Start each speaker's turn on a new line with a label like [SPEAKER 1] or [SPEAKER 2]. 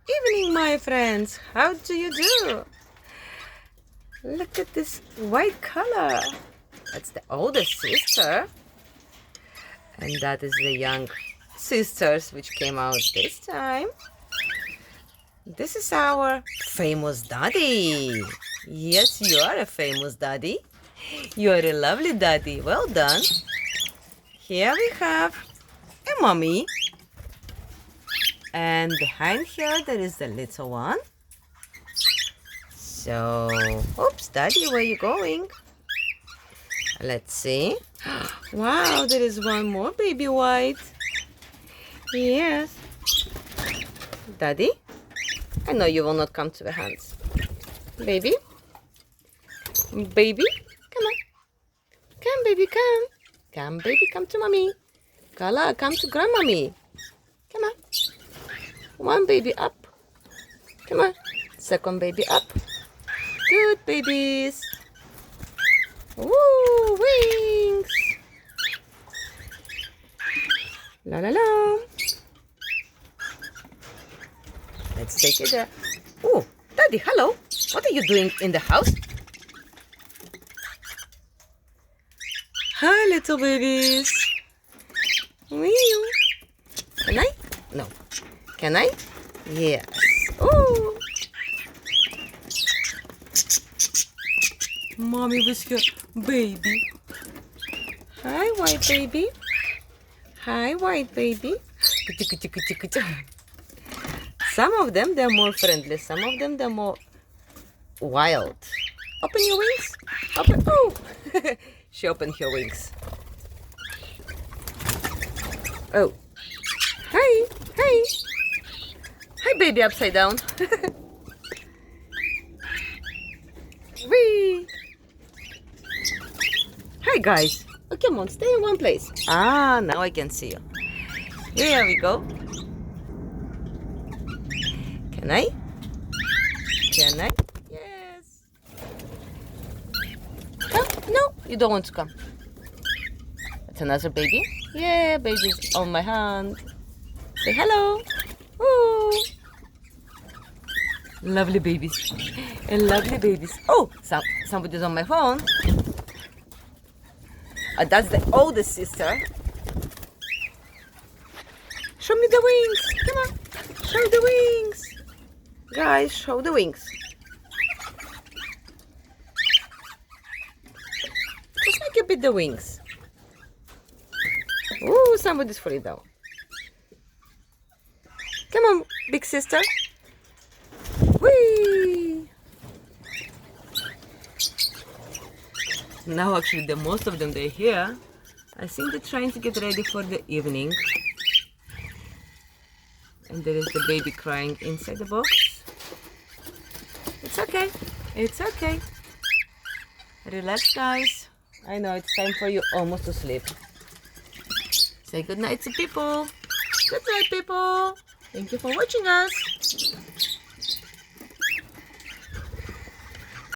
[SPEAKER 1] evening, my friends. How do you do? Look at this white color. That's the oldest sister. And that is the young sisters which came out this time. This is our famous daddy. Yes, you are a famous daddy. You are a lovely daddy. Well done. Here we have a mommy. And behind here there is the little one. So, oops, daddy, where are you going? Let's see. Wow, there is one more baby white. Yes. Daddy, I know you will not come to the hands. Baby? Baby? Come on. Come, baby, come. Come, baby, come to mommy. Kala, come to grandmommy. Come on. One baby up. Come on. Second baby up. Good babies. Woo, wings. La la la. Let's take it there. Oh, Daddy, hello. What are you doing in the house? Hi, little babies. Meow. Can I? No. Can I? Yes. Oh. Mommy with your baby. Hi, white baby. Hi, white baby. Some of them, they're more friendly. Some of them, they're more wild. Open your wings. Open. Oh. She opened her wings. Oh. Hi. Hi. Hi, baby upside down. Whee. Hi, guys. Oh, come on, stay in one place. Ah, now I can see you. Here we go. Can I? Can I? Yes. Come. No, you don't want to come. That's another baby. Yeah, baby's on my hand. Say hello. Ooh. Lovely babies. And lovely babies. Oh, somebody's on my phone. That's the oldest sister. Show me the wings. Come on. Show the wings. Guys, show the wings. Just make a bit the wings. Ooh, somebody's falling down. Come on, big sister. Whee! Now actually the most of them, they're here. I think they're trying to get ready for the evening. And there is the baby crying inside the box. It's okay. It's okay. Relax, guys. I know it's time for you almost to sleep. Say good night to people. Good night, people. Thank you for watching us.